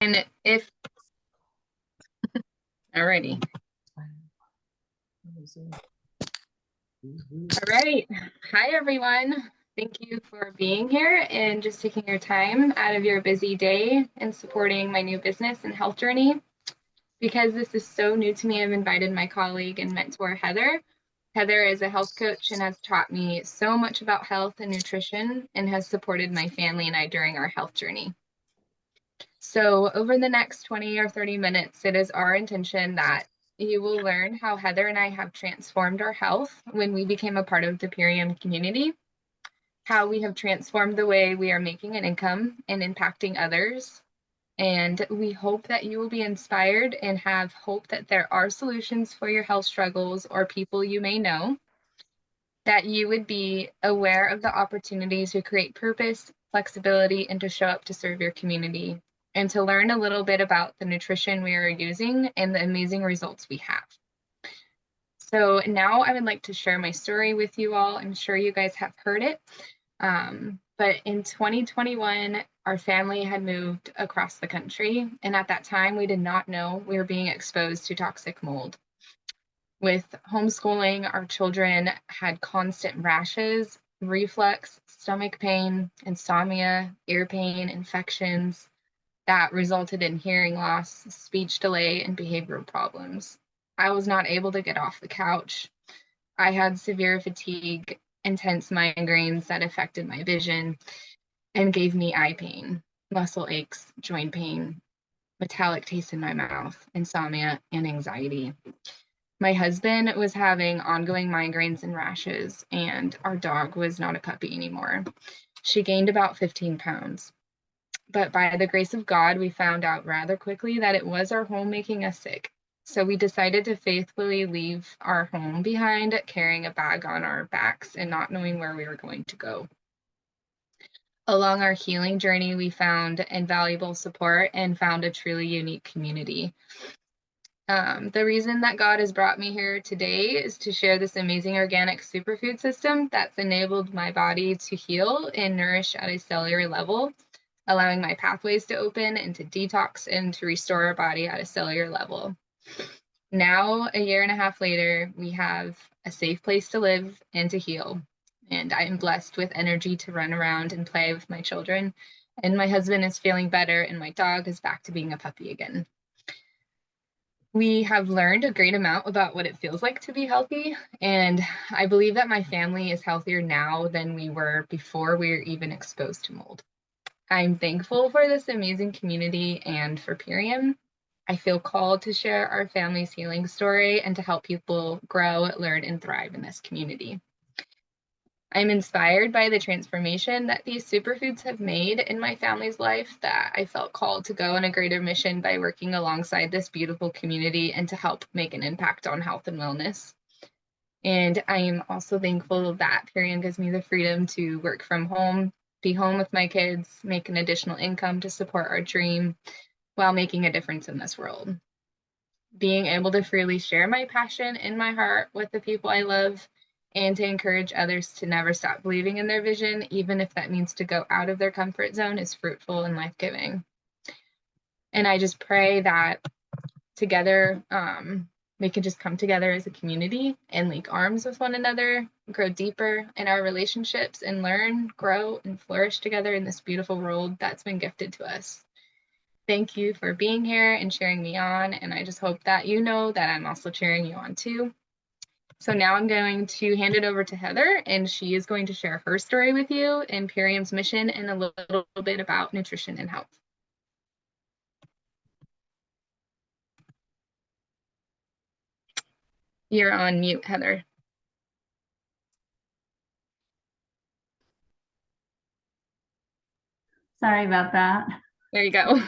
And if, alrighty. All right. Hi, everyone. Thank you for being here and just taking your time out of your busy day and supporting my new business and health journey. Because this is so new to me, I've invited my colleague and mentor, Heather. Heather is a health coach and has taught me so much about health and nutrition and has supported my family and I during our health journey. So over the next 20 or 30 minutes, it is our intention that you will learn how Heather and I have transformed our health when we became a part of the Purium community, how we have transformed the way we are making an income and impacting others. And we hope that you will be inspired and have hope that there are solutions for your health struggles or people you may know, that you would be aware of the opportunities to create purpose, flexibility, and to show up to serve your community, and to learn a little bit about the nutrition we are using and the amazing results we have. So now I would like to share my story with you all. I'm sure you guys have heard it. But in 2021, our family had moved across the country. And at that time, we did not know we were being exposed to toxic mold. With homeschooling, our children had constant rashes, reflux, stomach pain, insomnia, ear pain, infections that resulted in hearing loss, speech delay, and behavioral problems. I was not able to get off the couch. I had severe fatigue, intense migraines that affected my vision and gave me eye pain, muscle aches, joint pain, metallic taste in my mouth, insomnia, and anxiety. My husband was having ongoing migraines and rashes, and our dog was not a puppy anymore. She gained about 15 pounds. But by the grace of God, we found out rather quickly that it was our home making us sick. So we decided to faithfully leave our home behind, carrying a bag on our backs and not knowing where we were going to go. Along our healing journey, we found invaluable support and found a truly unique community. The reason that God has brought me here today is to share this amazing organic superfood system that's enabled my body to heal and nourish at a cellular level, allowing my pathways to open and to detox and to restore our body at a cellular level. Now, a year and a half later, we have a safe place to live and to heal. And I am blessed with energy to run around and play with my children. And my husband is feeling better, and my dog is back to being a puppy again. We have learned a great amount about what it feels like to be healthy, and I believe that my family is healthier now than we were before we were even exposed to mold. I'm thankful for this amazing community and for Purium. I feel called to share our family's healing story and to help people grow, learn, and thrive in this community. I'm inspired by the transformation that these superfoods have made in my family's life, that I felt called to go on a greater mission by working alongside this beautiful community and to help make an impact on health and wellness. And I am also thankful that Purium gives me the freedom to work from home, be home with my kids, make an additional income to support our dream while making a difference in this world. Being able to freely share my passion and my heart with the people I love, and to encourage others to never stop believing in their vision, even if that means to go out of their comfort zone, is fruitful and life-giving. And I just pray that together, we can just come together as a community and link arms with one another, grow deeper in our relationships, and learn, grow, and flourish together in this beautiful world that's been gifted to us. Thank you for being here and cheering me on, and I just hope that you know that I'm also cheering you on too. So now I'm going to hand it over to Heather, and she is going to share her story with you and Purium's mission and a little bit about nutrition and health. You're on mute, Heather. Sorry about that. There you go.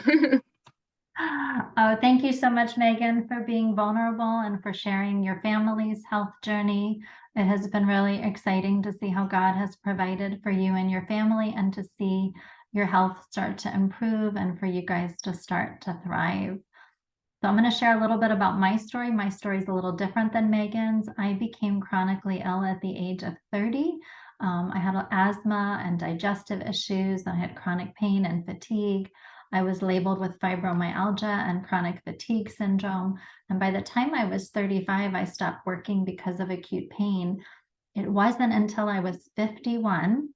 Oh, thank you so much, Megan, for being vulnerable and for sharing your family's health journey. It has been really exciting to see how God has provided for you and your family, and to see your health start to improve and for you guys to start to thrive. So I'm going to share a little bit about my story. My story is a little different than Megan's. I became chronically ill at the age of 30. I had asthma and digestive issues. I had chronic pain and fatigue. I was labeled with fibromyalgia and chronic fatigue syndrome. And by the time I was 35, I stopped working because of acute pain. It wasn't until I was 51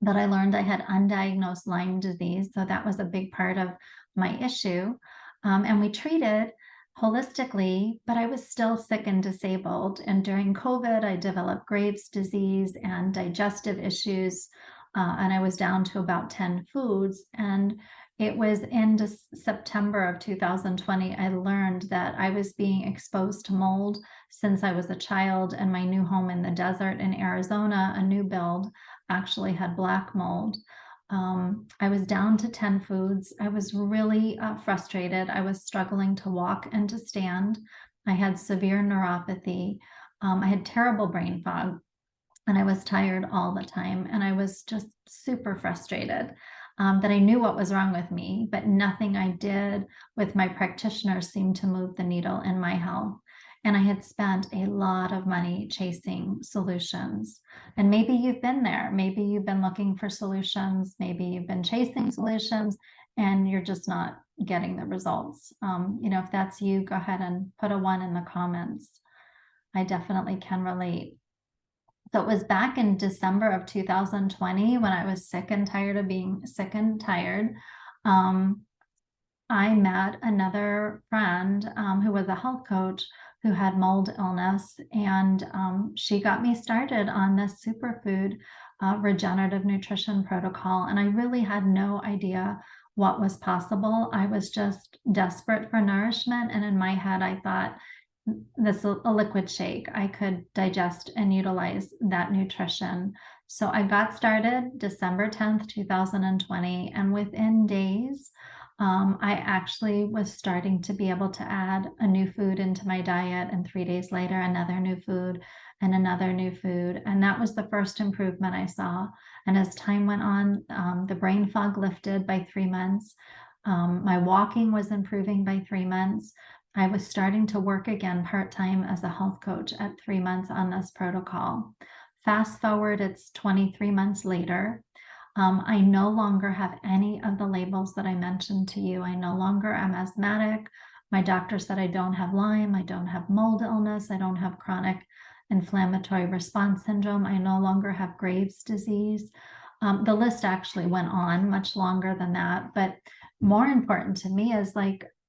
that I learned I had undiagnosed Lyme disease. So that was a big part of my issue. And we treated holistically, but I was still sick and disabled. And during COVID, I developed Graves' disease and digestive issues. And I was down to about 10 foods. And it was in September of 2020, I learned that I was being exposed to mold since I was a child, and my new home in the desert in Arizona, a new build, actually had black mold. I was down to 10 foods. I was really frustrated. I was struggling to walk and to stand. I had severe neuropathy. I had terrible brain fog, and I was tired all the time. And I was just super frustrated that I knew what was wrong with me, but nothing I did with my practitioners seemed to move the needle in my health. And I had spent a lot of money chasing solutions. And maybe you've been there. Maybe you've been looking for solutions. Maybe you've been chasing solutions and you're just not getting the results. If that's you, go ahead and put a 1 in the comments. I definitely can relate. So it was back in December of 2020 when I was sick and tired of being sick and tired. I met another friend who was a health coach who had mold illness, and she got me started on this superfood regenerative nutrition protocol. And I really had no idea what was possible. I was just desperate for nourishment. And in my head, I thought, this is a liquid shake. I could digest and utilize that nutrition. So I got started December 10th, 2020, and within days, I actually was starting to be able to add a new food into my diet, and 3 days later, another new food and another new food. And that was the first improvement I saw. And as time went on, the brain fog lifted by 3 months. My walking was improving by 3 months. I was starting to work again part-time as a health coach at 3 months on this protocol. Fast forward, it's 23 months later. I no longer have any of the labels that I mentioned to you. I no longer am asthmatic. My doctor said I don't have Lyme. I don't have mold illness. I don't have chronic inflammatory response syndrome. I no longer have Graves' disease. The list actually went on much longer than that. But more important to me is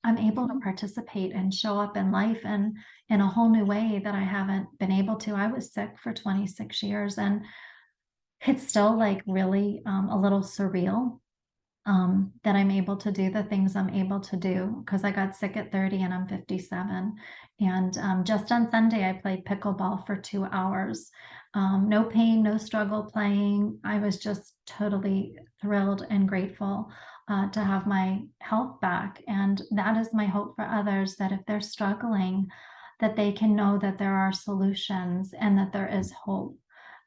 I'm able to participate and show up in life and in a whole new way that I haven't been able to. I was sick for 26 years, and it's still really a little surreal that I'm able to do the things I'm able to do, because I got sick at 30 and I'm 57. And just on Sunday, I played pickleball for 2 hours. No pain, no struggle playing. I was just totally thrilled and grateful to have my health back. And that is my hope for others, that if they're struggling, that they can know that there are solutions and that there is hope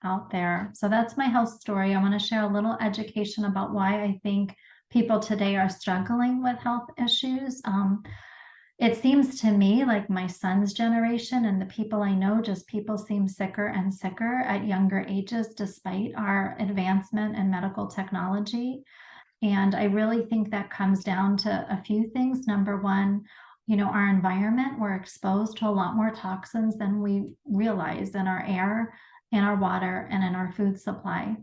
out there. So that's my health story. I want to share a little education about why I think people today are struggling with health issues. It seems to me like my son's generation and the people I know, just people seem sicker and sicker at younger ages, despite our advancement in medical technology. And I really think that comes down to a few things. Number one, our environment, we're exposed to a lot more toxins than we realize in our air, in our water, and in our food supply.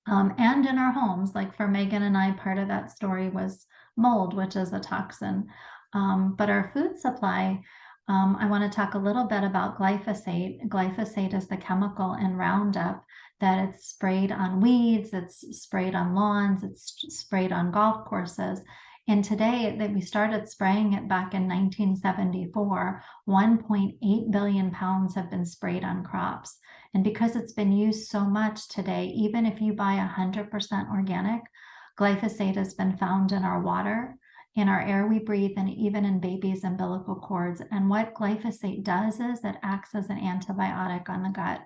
And in our homes, like for Megan and I, part of that story was mold, which is a toxin. But our food supply, I want to talk a little bit about glyphosate. Glyphosate is the chemical in Roundup that it's sprayed on weeds, it's sprayed on lawns, it's sprayed on golf courses. And today, that we started spraying it back in 1974, 1.8 billion pounds have been sprayed on crops. And because it's been used so much today, even if you buy 100% organic, glyphosate has been found in our water, in our air we breathe, and even in babies' umbilical cords. And what glyphosate does is it acts as an antibiotic on the gut,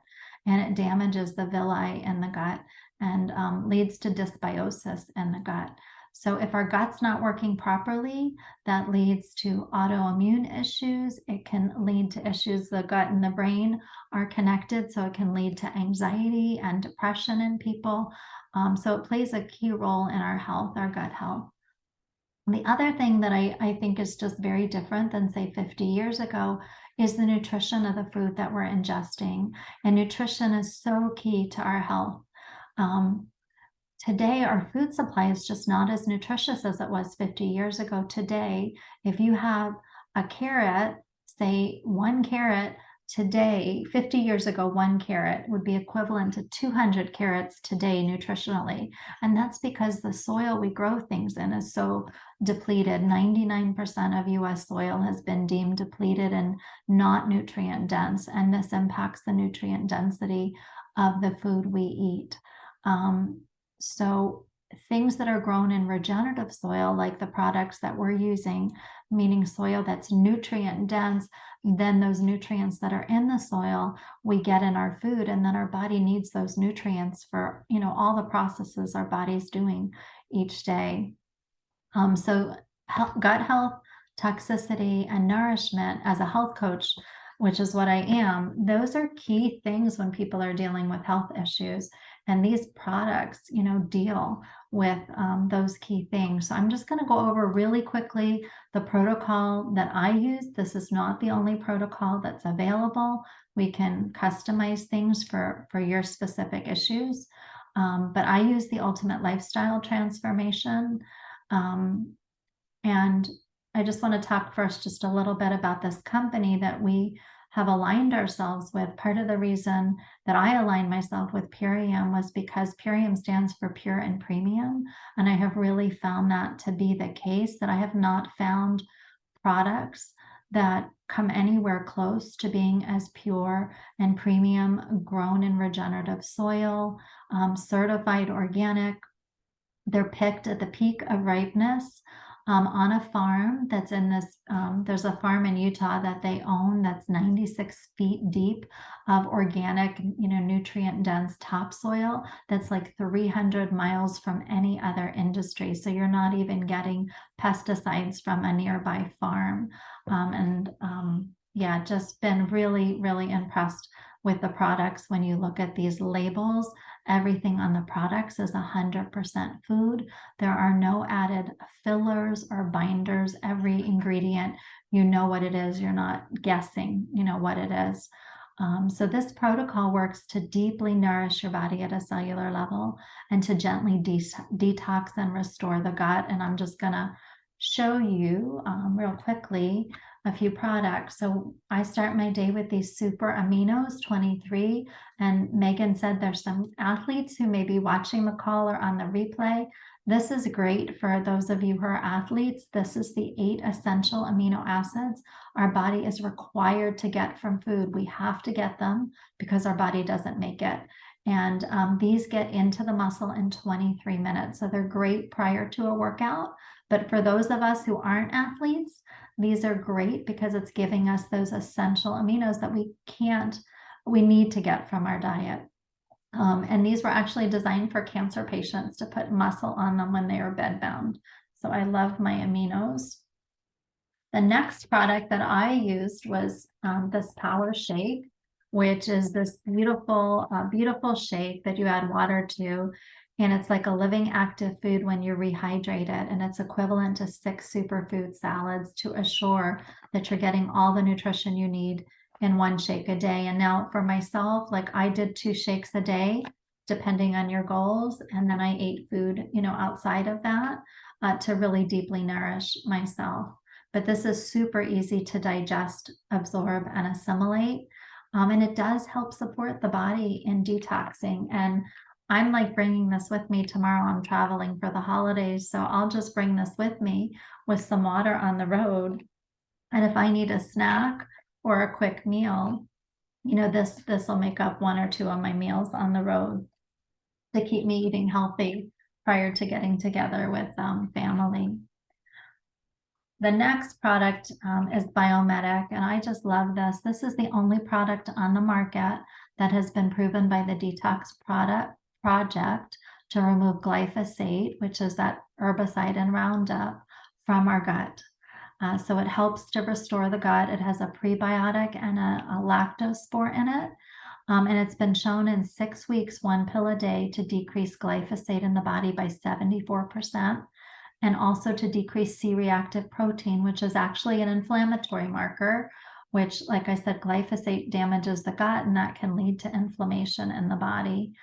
and it damages the villi in the gut and leads to dysbiosis in the gut. So if our gut's not working properly, that leads to autoimmune issues. It can lead to issues. The gut and the brain are connected, so it can lead to anxiety and depression in people. So it plays a key role in our health, our gut health. The other thing that I think is just very different than, say, 50 years ago is the nutrition of the food that we're ingesting. And nutrition is so key to our health. Today, our food supply is just not as nutritious as it was 50 years ago. Today, if you have a carrot, say 1 carrot today, 50 years ago, 1 carrot would be equivalent to 200 carrots today nutritionally. And that's because the soil we grow things in is so depleted. 99% of US soil has been deemed depleted and not nutrient dense. And this impacts the nutrient density of the food we eat. So things that are grown in regenerative soil, like the products that we're using, meaning soil that's nutrient dense, then those nutrients that are in the soil we get in our food, and then our body needs those nutrients for, all the processes our body's doing each day. So gut health, toxicity, and nourishment as a health coach, which is what I am, those are key things when people are dealing with health issues. And these products, deal with those key things. So I'm just going to go over really quickly the protocol that I use. This is not the only protocol that's available. We can customize things for your specific issues. But I use the Ultimate Lifestyle Transformation. And I just want to talk first just a little bit about this company that we have aligned ourselves with. Part of the reason that I aligned myself with Purium was because Purium stands for pure and premium. And I have really found that to be the case, that I have not found products that come anywhere close to being as pure and premium, grown in regenerative soil, certified organic. They're picked at the peak of ripeness on a farm that's in this, there's a farm in Utah that they own that's 96 feet deep of organic, nutrient dense topsoil that's like 300 miles from any other industry. So you're not even getting pesticides from a nearby farm. Yeah, just been really, really impressed with the products. When you look at these labels, everything on the products is 100% food. There are no added fillers or binders. Every ingredient, you know what it is. You're not guessing, what it is. So this protocol works to deeply nourish your body at a cellular level and to gently detox and restore the gut. And I'm just going to show you real quickly a few products. So I start my day with these Super Aminos 23, and Megan said there's some athletes who may be watching the call or on the replay. This is great for those of you who are athletes. This is the 8 essential amino acids our body is required to get from food. We have to get them because our body doesn't make it. And these get into the muscle in 23 minutes. So they're great prior to a workout. But for those of us who aren't athletes, these are great because it's giving us those essential aminos that we need to get from our diet. And these were actually designed for cancer patients to put muscle on them when they are bedbound. So I love my aminos. The next product that I used was this Power Shake, which is this beautiful, beautiful shake that you add water to. And it's like a living active food when you're rehydrated, and it's equivalent to 6 superfood salads to assure that you're getting all the nutrition you need in 1 shake a day. And now for myself, like I did 2 shakes a day, depending on your goals. And then I ate food, outside of that to really deeply nourish myself. But this is super easy to digest, absorb, and assimilate. And it does help support the body in detoxing. And I'm like bringing this with me tomorrow. I'm traveling for the holidays, so I'll just bring this with me with some water on the road. And if I need a snack or a quick meal, this will make up 1 or 2 of my meals on the road to keep me eating healthy prior to getting together with family. The next product is Biomedic, and I just love this. This is the only product on the market that has been proven by the Detox Project to remove glyphosate, which is that herbicide and Roundup, from our gut. So it helps to restore the gut. It has a prebiotic and a lactospore in it. And it's been shown in 6 weeks, 1 pill a day, to decrease glyphosate in the body by 74%. and also to decrease C-reactive protein, which is actually an inflammatory marker, which, like I said, glyphosate damages the gut, and that can lead to inflammation in the body.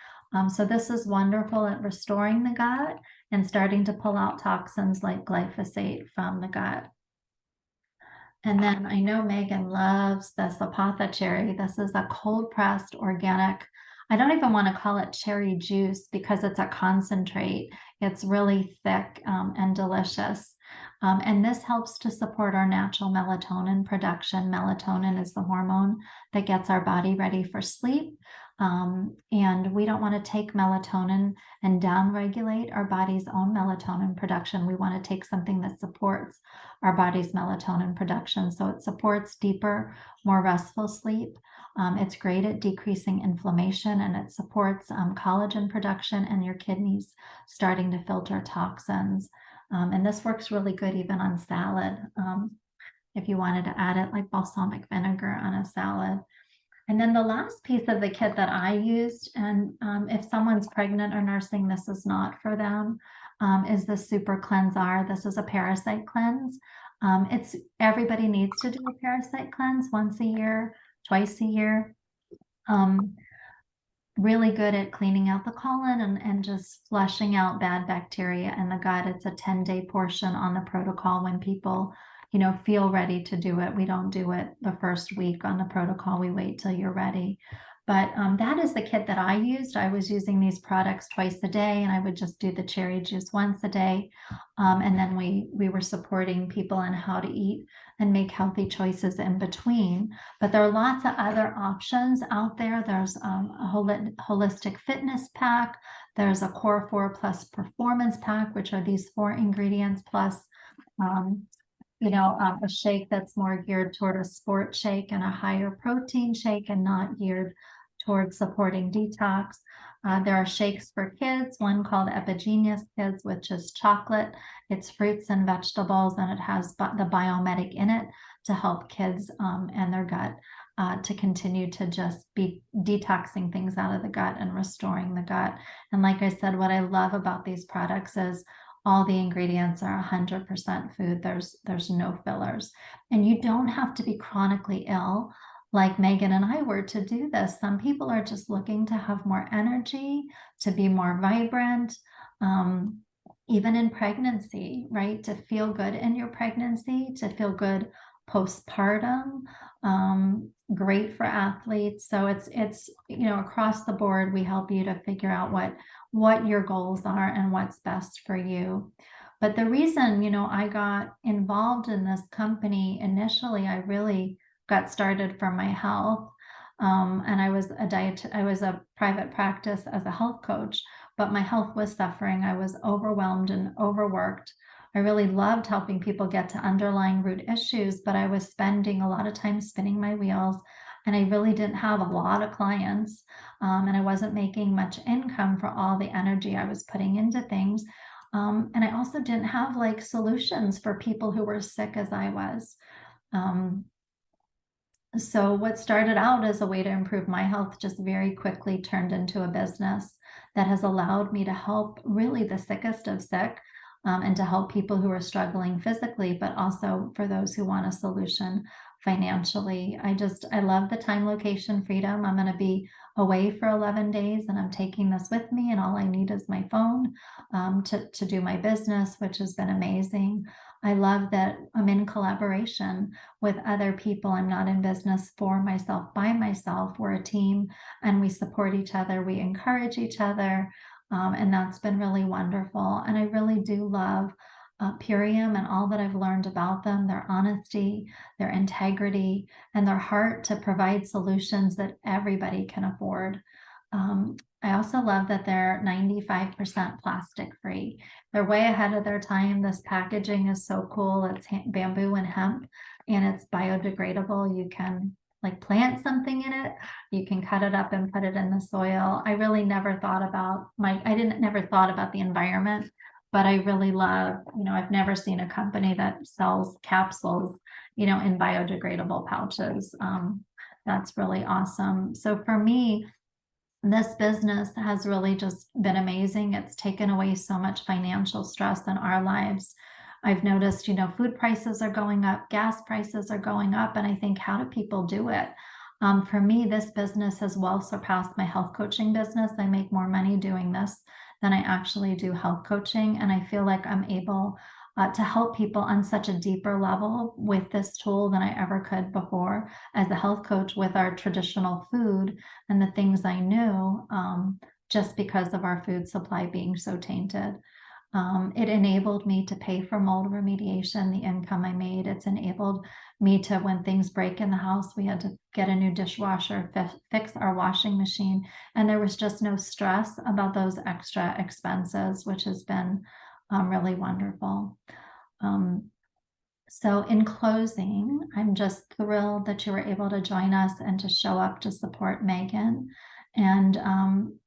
So this is wonderful at restoring the gut and starting to pull out toxins like glyphosate from the gut. And then I know Megan loves this Apothecary. This is a cold pressed organic. I don't even want to call it cherry juice because it's a concentrate. It's really thick and delicious. And this helps to support our natural melatonin production. Melatonin is the hormone that gets our body ready for sleep. And we don't want to take melatonin and downregulate our body's own melatonin production. We want to take something that supports our body's melatonin production. So it supports deeper, more restful sleep. It's great at decreasing inflammation, and it supports collagen production and your kidneys starting to filter toxins. And this works really good even on salad. If you wanted to add it like balsamic vinegar on a salad. And then the last piece of the kit that I used, and if someone's pregnant or nursing, this is not for them, is the Super Cleanse. This is a Parasite Cleanse. Everybody needs to do a Parasite Cleanse once a year, twice a year. Really good at cleaning out the colon and just flushing out bad bacteria in the gut. It's a 10-day portion on the protocol when people feel ready to do it. We don't do it the first week on the protocol. We wait till you're ready. But that is the kit that I used. I was using these products twice a day, and I would just do the cherry juice once a day. And then we were supporting people on how to eat and make healthy choices in between. But there are lots of other options out there. There's a holistic fitness pack. There's a Core 4 Plus Performance Pack, which are these 4 ingredients plus a shake that's more geared toward a sport shake, and a higher protein shake and not geared towards supporting detox. There are shakes for kids, one called Epigenius Kids, which is chocolate. It's fruits and vegetables, and it has the Biomedic in it to help kids and their gut to continue to just be detoxing things out of the gut and restoring the gut. And like I said, what I love about these products is all the ingredients are 100% food. There's no fillers. And you don't have to be chronically ill like Megan and I were to do this. Some people are just looking to have more energy, to be more vibrant, even in pregnancy, right? To feel good in your pregnancy, to feel good postpartum, great for athletes. So it's across the board, we help you to figure out what your goals are and what's best for you. But the reason, I got involved in this company initially, I really got started for my health. And I was a private practice as a health coach, but my health was suffering. I was overwhelmed and overworked. I really loved helping people get to underlying root issues, but I was spending a lot of time spinning my wheels, and I really didn't have a lot of clients. And I wasn't making much income for all the energy I was putting into things. And I also didn't have solutions for people who were sick as I was. So what started out as a way to improve my health just very quickly turned into a business that has allowed me to help really the sickest of sick, and to help people who are struggling physically, but also for those who want a solution financially. I love the time, location freedom. I'm going to be away for 11 days, and I'm taking this with me, and all I need is my phone to do my business, which has been amazing. I love that I'm in collaboration with other people. I'm not in business for myself, by myself. We're a team, and we support each other. We encourage each other. And that's been really wonderful. And I really do love Purium and all that I've learned about them, their honesty, their integrity, and their heart to provide solutions that everybody can afford. I also love that they're 95% plastic free. They're way ahead of their time. This packaging is so cool. It's bamboo and hemp, and it's biodegradable. You can plant something in it. You can cut it up and put it in the soil. I really never thought about never thought about the environment, but I really love, I've never seen a company that sells capsules, in biodegradable pouches. That's really awesome. So for me, this business has really just been amazing. It's taken away so much financial stress in our lives. I've noticed, food prices are going up, gas prices are going up, and I think, how do people do it? For me, this business has well surpassed my health coaching business. I make more money doing this than I actually do health coaching, and I feel like I'm able to help people on such a deeper level with this tool than I ever could before as a health coach with our traditional food and the things I knew, just because of our food supply being so tainted. It enabled me to pay for mold remediation, the income I made. It's enabled me to, when things break in the house, we had to get a new dishwasher, fix our washing machine, and there was just no stress about those extra expenses, which has been really wonderful. So in closing, I'm just thrilled that you were able to join us and to show up to support Megan. And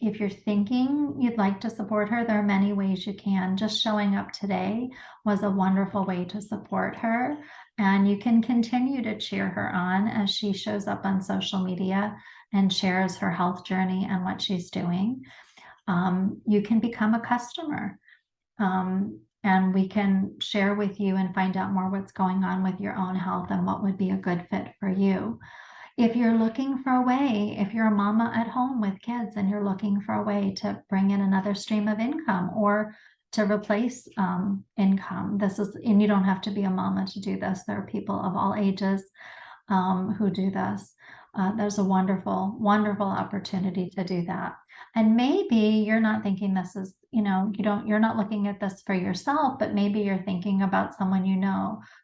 if you're thinking you'd like to support her, there are many ways you can. Just showing up today was a wonderful way to support her. And you can continue to cheer her on as she shows up on social media and shares her health journey and what she's doing. You can become a customer. And we can share with you and find out more what's going on with your own health and what would be a good fit for you. If you're looking for a way, if you're a mama at home with kids and you're looking for a way to bring in another stream of income or to replace income, and you don't have to be a mama to do this. There are people of all ages who do this. There's a wonderful, wonderful opportunity to do that. And maybe you're not thinking this is, you're not looking at this for yourself, but maybe you're thinking about someone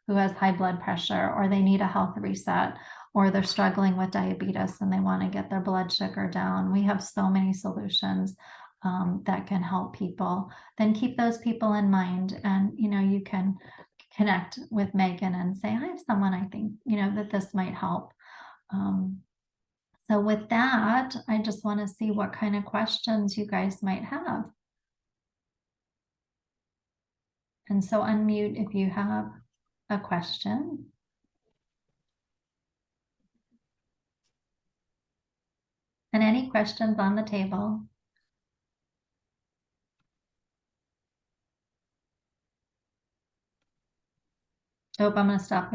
who has high blood pressure, or they need a health reset, or they're struggling with diabetes and they want to get their blood sugar down. We have so many solutions that can help people. Then keep those people in mind, and you can connect with Megan and say, I have someone I think that this might help. So with that, I just want to see what kind of questions you guys might have. And so unmute if you have a question. And any questions on the table? Oh, I'm going to stop the